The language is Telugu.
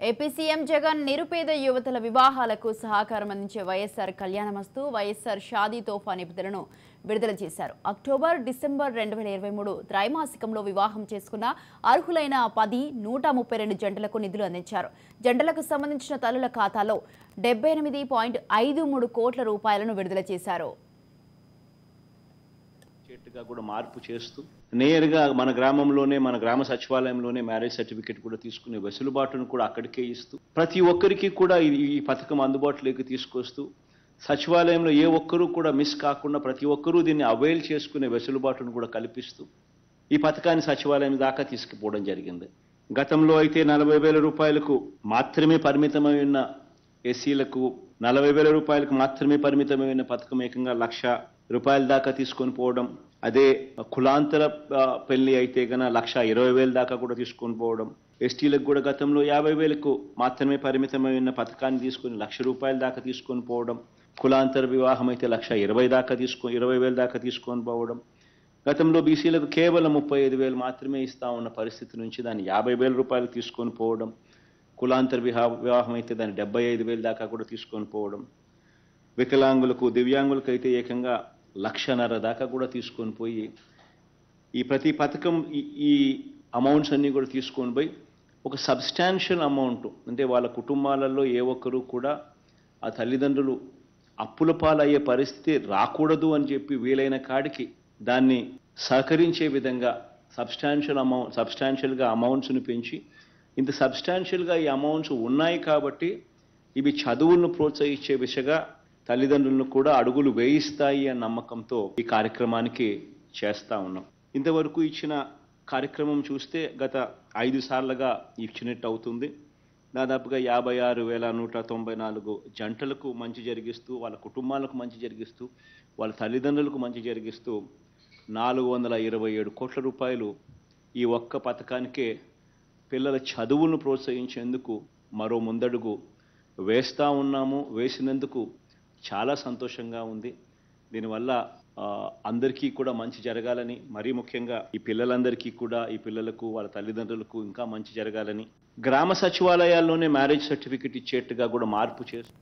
ఏపీ సీఎం జగన్ నిరుపేద యువతల వివాహాలకు సహకారం అందించే వైఎస్ఆర్ కళ్యాణమస్తు వైఎస్ఆర్ షాదీ తోఫా నిధులను విడుదల చేశారు. అక్టోబర్, డిసెంబర్ 2023 త్రైమాసికంలో వివాహం చేసుకున్న అర్హులైన 132 జంటలకు నిధులు అందించారు. జంటలకు సంబంధించిన తల్లుల ఖాతాలో 78.53 కోట్ల రూపాయలను విడుదల చేశారు. కూడా మార్పు చేస్తూ నేరుగా మన గ్రామంలోనే మన గ్రామ సచివాలయంలోనే మ్యారేజ్ సర్టిఫికేట్ కూడా తీసుకునే వెసులుబాటును కూడా అక్కడికే ఇస్తూ ప్రతి ఒక్కరికి కూడా ఈ పథకం అందుబాటులోకి తీసుకొస్తూ సచివాలయంలో ఏ ఒక్కరూ కూడా మిస్ కాకుండా ప్రతి ఒక్కరూ దీన్ని అవైల్ చేసుకునే వెసులుబాటును కూడా కల్పిస్తూ ఈ పథకాన్ని సచివాలయం దాకా తీసుకుపోవడం జరిగింది. గతంలో అయితే 40,000 రూపాయలకు మాత్రమే పరిమితమై ఉన్న ఎస్సీలకు 40,000 రూపాయలకు మాత్రమే పరిమితమైన పథకం ఏకంగా 1,00,000 రూపాయల దాకా తీసుకొని పోవడం. అదే కులాంతర పెళ్లి అయితే గన 1,20,000 దాకా కూడా తీసుకొని పోవడం. ఎస్టీలకు కూడా గతంలో 50,000కు మాత్రమే పరిమితమైన పథకాన్ని తీసుకొని 1,00,000 రూపాయల దాకా తీసుకొని పోవడం. కులాంతర వివాహం అయితే 1,20,000 దాకా 20,000 దాకా తీసుకొని పోవడం. గతంలో బీసీలకు కేవలం 35,000 మాత్రమే ఇస్తా ఉన్న పరిస్థితి నుంచి దాన్ని 50,000 రూపాయలు తీసుకొని పోవడం. కులాంతర వివాహం అయితే దాన్ని 75,000 దాకా కూడా తీసుకొని పోవడం. వికలాంగులకు దివ్యాంగులకు అయితే ఏకంగా 1,50,000 దాకా కూడా తీసుకొని పోయి ఈ ప్రతి పథకం ఈ అమౌంట్స్ అన్నీ కూడా తీసుకొని పోయి ఒక సబ్స్టాన్షియల్ అమౌంట్, అంటే వాళ్ళ కుటుంబాలలో ఏ ఒక్కరూ కూడా ఆ తల్లిదండ్రులు అప్పుల పాలయ్యే పరిస్థితి రాకూడదు అని చెప్పి వీలైన కాడికి దాన్ని సహకరించే విధంగా సబ్స్టాన్షియల్గా అమౌంట్స్ని పెంచి ఇంత సబ్స్టాన్షియల్గా ఈ అమౌంట్స్ ఉన్నాయి కాబట్టి ఇవి చదువులను ప్రోత్సహించే దిశగా తల్లిదండ్రులను కూడా అడుగులు వేయిస్తాయి అన్న నమ్మకంతో ఈ కార్యక్రమానికి చేస్తా ఉన్నాం. ఇంతవరకు ఇచ్చిన కార్యక్రమం చూస్తే గత 5 సార్లుగా ఇచ్చినట్టు అవుతుంది. దాదాపుగా 56,194 జంటలకు మంచి జరిగిస్తూ, వాళ్ళ కుటుంబాలకు మంచి జరిగిస్తూ, వాళ్ళ తల్లిదండ్రులకు మంచి జరిగిస్తూ 427 కోట్ల రూపాయలు ఈ ఒక్క పథకానికే పిల్లల చదువులను ప్రోత్సహించేందుకు మరో ముందడుగు వేస్తా ఉన్నాము. వేసినందుకు చాలా సంతోషంగా ఉంది. దీనివల్ల అందరికీ కూడా మంచి జరగాలని, మరీ ముఖ్యంగా ఈ పిల్లలందరికీ కూడా, ఈ పిల్లలకు వాళ్ళ తల్లిదండ్రులకు ఇంకా మంచి జరగాలని గ్రామ సచివాలయాల్లోనే మ్యారేజ్ సర్టిఫికెట్ ఇచ్చేట్టుగా కూడా మార్పు చేస్తూ